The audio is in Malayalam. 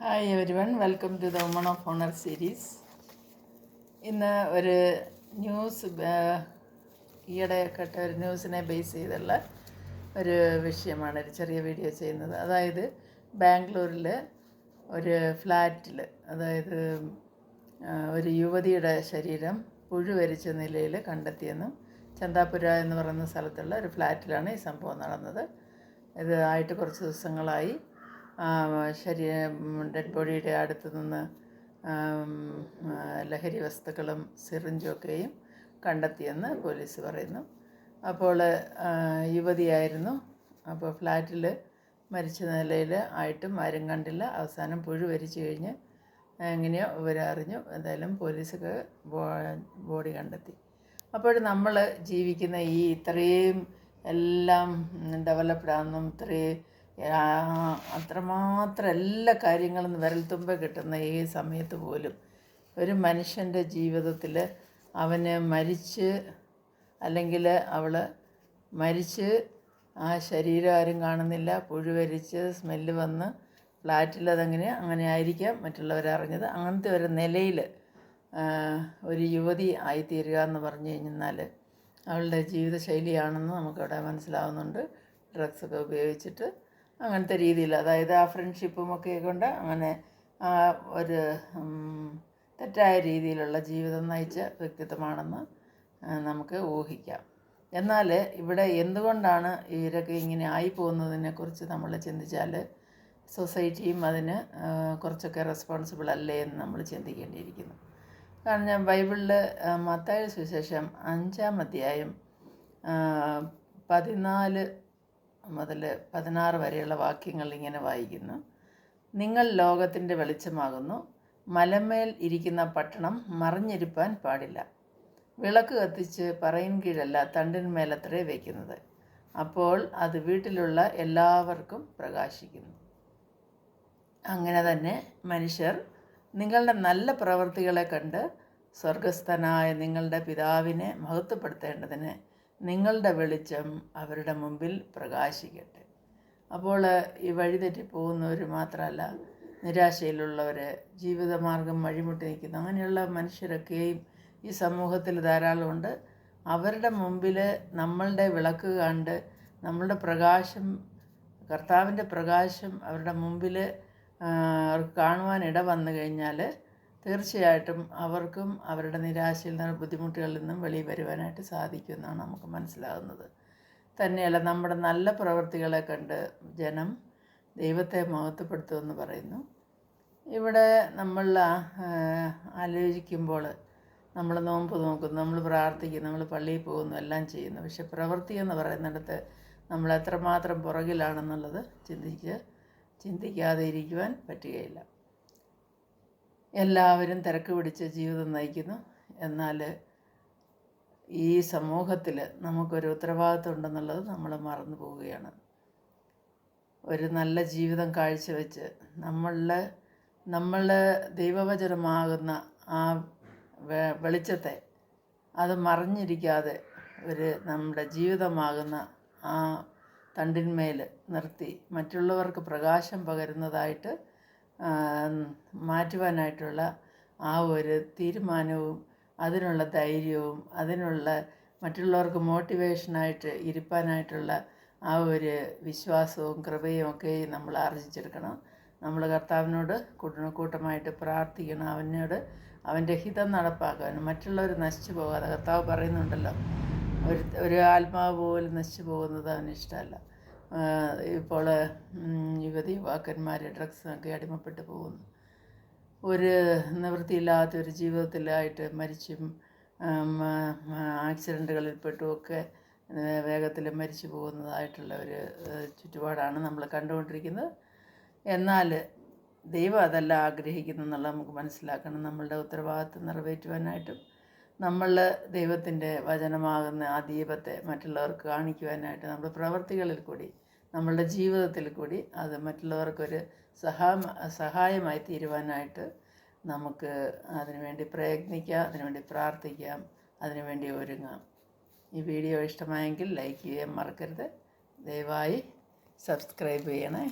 Hi every one, welcome to the woman of honour series. ഇന്ന് ഒരു ന്യൂസ് ഈയിടെ കേട്ട ഒരു ന്യൂസിനെ ബേസ് ചെയ്തുള്ള ഒരു വിഷയമാണ് ഒരു ചെറിയ വീഡിയോ ചെയ്യുന്നത്. അതായത് ബാംഗ്ലൂരിൽ ഒരു ഫ്ലാറ്റിൽ, അതായത് ഒരു യുവതിയുടെ ശരീരം പുഴുവരിച്ച നിലയിൽ കണ്ടെത്തിയെന്നും ചന്താപുര എന്ന് പറയുന്ന സ്ഥലത്തുള്ള ഒരു ഫ്ലാറ്റിലാണ് ഈ സംഭവം നടന്നത്. ഇത് ആയിട്ട് കുറച്ച് ദിവസങ്ങളായി. ഡെഡ് ബോഡിയുടെ അടുത്ത് നിന്ന് ലഹരി വസ്തുക്കളും സിറിഞ്ചൊക്കെയും കണ്ടെത്തിയെന്ന് പോലീസ് പറയുന്നു. അപ്പോൾ യുവതിയായിരുന്നു. അപ്പോൾ ഫ്ലാറ്റിൽ മരിച്ച നിലയിൽ ആയിട്ടും ആരും കണ്ടില്ല. അവസാനം പുഴുവരിച്ചു കഴിഞ്ഞ് എങ്ങനെയോ ഇവരറിഞ്ഞു. എന്തായാലും പോലീസൊക്കെ ബോഡി കണ്ടെത്തി. അപ്പോൾ നമ്മൾ ജീവിക്കുന്ന ഈ ഇത്രയും എല്ലാം ഡെവലപ്ഡാണെന്നും അത്രമാത്രം എല്ലാ കാര്യങ്ങളും വിരൽത്തുമ്പ് കിട്ടുന്ന ഈ സമയത്ത് പോലും ഒരു മനുഷ്യൻ്റെ ജീവിതത്തിൽ അവന് മരിച്ച് അല്ലെങ്കിൽ അവൾ മരിച്ച് ആ ശരീരം ആരും കാണുന്നില്ല, പുഴുവരിച്ച് സ്മെല്ല് വന്ന് ഫ്ലാറ്റിൽ അങ്ങനെ ആയിരിക്കാം മറ്റുള്ളവരറിഞ്ഞത്. അങ്ങനത്തെ ഒരു നിലയിൽ ഒരു യുവതി ആയിത്തീരുക എന്ന് പറഞ്ഞു കഴിഞ്ഞാൽ അവളുടെ ജീവിതശൈലിയാണെന്ന് നമുക്കവിടെ മനസ്സിലാവുന്നുണ്ട്. ഡ്രഗ്സൊക്കെ ഉപയോഗിച്ചിട്ട് അങ്ങനത്തെ രീതിയിൽ, അതായത് ആ ഫ്രണ്ട്ഷിപ്പും ഒക്കെ കൊണ്ട് അങ്ങനെ ഒരു തെറ്റായ രീതിയിലുള്ള ജീവിതം നയിച്ച വ്യക്തിത്വമാണെന്ന് നമുക്ക് ഊഹിക്കാം. എന്നാൽ ഇവിടെ എന്തുകൊണ്ടാണ് ഇവരൊക്കെ ഇങ്ങനെ ആയിപ്പോകുന്നതിനെക്കുറിച്ച് നമ്മൾ ചിന്തിച്ചാൽ സൊസൈറ്റിയും അതിന് കുറച്ചൊക്കെ റെസ്പോൺസിബിൾ അല്ലേ എന്ന് നമ്മൾ ചിന്തിക്കേണ്ടിയിരിക്കുന്നു. കാരണം ബൈബിളിൽ മത്തായി സുവിശേഷം 5-ാം അധ്യായം 14 മുതൽ 16 വരെയുള്ള വാക്യങ്ങൾ ഇങ്ങനെ വായിക്കുന്നു. നിങ്ങൾ ലോകത്തിൻ്റെ വെളിച്ചമാകുന്നു. മലമേൽ ഇരിക്കുന്ന പട്ടണം മറഞ്ഞിരിപ്പാൻ പാടില്ല. വിളക്ക് കത്തിച്ച് പറയിൻ കീഴല്ല തണ്ടിന്മേലത്രേ വയ്ക്കുന്നത്. അപ്പോൾ അത് വീട്ടിലുള്ള എല്ലാവർക്കും പ്രകാശിക്കുന്നു. അങ്ങനെ തന്നെ മനുഷ്യർ നിങ്ങളുടെ നല്ല പ്രവൃത്തികളെ കണ്ട് സ്വർഗസ്ഥനായ നിങ്ങളുടെ പിതാവിനെ മഹത്വപ്പെടുത്തേണ്ടതിന് നിങ്ങളുടെ വെളിച്ചം അവരുടെ മുമ്പിൽ പ്രകാശിക്കട്ടെ. അപ്പോൾ ഈ വഴിതെറ്റിപ്പോകുന്നവർ മാത്രമല്ല, നിരാശയിലുള്ളവർ, ജീവിതമാർഗം വഴിമുട്ടി നിൽക്കുന്ന അങ്ങനെയുള്ള മനുഷ്യരൊക്കെയും ഈ സമൂഹത്തിൽ ധാരാളമുണ്ട്. അവരുടെ മുമ്പിൽ നമ്മളുടെ വിളക്ക് കണ്ട് നമ്മളുടെ പ്രകാശം, കർത്താവിൻ്റെ പ്രകാശം അവരുടെ മുമ്പിൽ അവർക്ക് കാണുവാനിട വന്നു കഴിഞ്ഞാൽ തീർച്ചയായിട്ടും അവർക്കും അവരുടെ നിരാശയിൽ നിന്ന്, ബുദ്ധിമുട്ടുകളിൽ നിന്നും വെളിയിൽ വരുവാനായിട്ട് സാധിക്കുമെന്നാണ് നമുക്ക് മനസ്സിലാകുന്നത്. തന്നെയല്ല, നമ്മുടെ നല്ല പ്രവൃത്തികളെ കണ്ട് ജനം ദൈവത്തെ മഹത്വപ്പെടുത്തുമെന്ന് പറയുന്നു. ഇവിടെ നമ്മൾ ആലോചിക്കുമ്പോൾ നമ്മൾ നോമ്പ് നോക്കുന്നു, നമ്മൾ പ്രാർത്ഥിക്കുന്നു, നമ്മൾ പള്ളിയിൽ പോകുന്നു, എല്ലാം ചെയ്യുന്നു. പക്ഷെ പ്രവൃത്തി എന്ന് പറയുന്നിടത്ത് നമ്മൾ എത്രമാത്രം പുറകിലാണെന്നുള്ളത് ചിന്തിക്കാതെ ഇരിക്കുവാൻ പറ്റുകയില്ല. എല്ലാവരും തിരക്ക് പിടിച്ച് ജീവിതം നയിക്കുന്നു. എന്നാൽ ഈ സമൂഹത്തിൽ നമുക്കൊരു ഉത്തരവാദിത്വം ഉണ്ടെന്നുള്ളത് നമ്മൾ മറന്നു പോവുകയാണ്. ഒരു നല്ല ജീവിതം കാഴ്ചവെച്ച് നമ്മളുടെ ദൈവവചനമാകുന്ന ആ വെളിച്ചത്തെ അത് മറഞ്ഞിരിക്കാതെ നമ്മുടെ ജീവിതമാകുന്ന ആ തണ്ടിന്മേൽ നിർത്തി മറ്റുള്ളവർക്ക് പ്രകാശം പകരുന്നതായിട്ട് മാറ്റുവാനായിട്ടുള്ള ആ ഒരു തീരുമാനവും അതിനുള്ള ധൈര്യവും അതിനുള്ള മറ്റുള്ളവർക്ക് മോട്ടിവേഷനായിട്ട് ഇരുപ്പാനായിട്ടുള്ള ആ ഒരു വിശ്വാസവും കൃപയും ഒക്കെ നമ്മൾ ആർജിച്ചെടുക്കണം. നമ്മൾ കർത്താവിനോട് കൂട്ടമായിട്ട് പ്രാർത്ഥിക്കണം, അവൻ്റെ ഹിതം നടപ്പാക്കാൻ, മറ്റുള്ളവർ നശിച്ചു പോകാതെ. കർത്താവ് പറയുന്നുണ്ടല്ലോ, ഒരു ആത്മാവ് പോലും നശിച്ചു പോകുന്നത് അവന് ഇഷ്ടമല്ല. ഇപ്പോൾ യുവാക്കന്മാർ ഡ്രഗ്സിനൊക്കെ അടിമപ്പെട്ടു പോകുന്നു. ഒരു നിവൃത്തിയില്ലാത്തൊരു ജീവിതത്തിലായിട്ട് മരിച്ചും ആക്സിഡൻറ്റുകളിൽപ്പെട്ടുമൊക്കെ വേഗത്തിൽ മരിച്ചു പോകുന്നതായിട്ടുള്ള ഒരു ചുറ്റുപാടാണ് നമ്മൾ കണ്ടുകൊണ്ടിരിക്കുന്നത്. എന്നാൽ ദൈവം അതല്ല ആഗ്രഹിക്കുന്നെന്നുള്ളത് നമുക്ക് മനസ്സിലാക്കണം. നമ്മളുടെ ഉത്തരവാദിത്വം നിറവേറ്റുവാനായിട്ടും നമ്മൾ ദൈവത്തിൻ്റെ വചനമാകുന്ന ആ ദീപത്തെ മറ്റുള്ളവർക്ക് കാണിക്കുവാനായിട്ട് നമ്മുടെ പ്രവർത്തികളിൽ കൂടി, നമ്മളുടെ ജീവിതത്തിൽ കൂടി അത് മറ്റുള്ളവർക്കൊരു സഹായമായി തീരുവാനായിട്ട് നമുക്ക് അതിനുവേണ്ടി പ്രയത്നിക്കാം, അതിനുവേണ്ടി പ്രാർത്ഥിക്കാം, അതിനുവേണ്ടി ഒരുങ്ങാം. ഈ വീഡിയോ ഇഷ്ടമായെങ്കിൽ ലൈക്ക് ചെയ്യാൻ മറക്കരുത്. ദയവായി സബ്സ്ക്രൈബ് ചെയ്യണേ.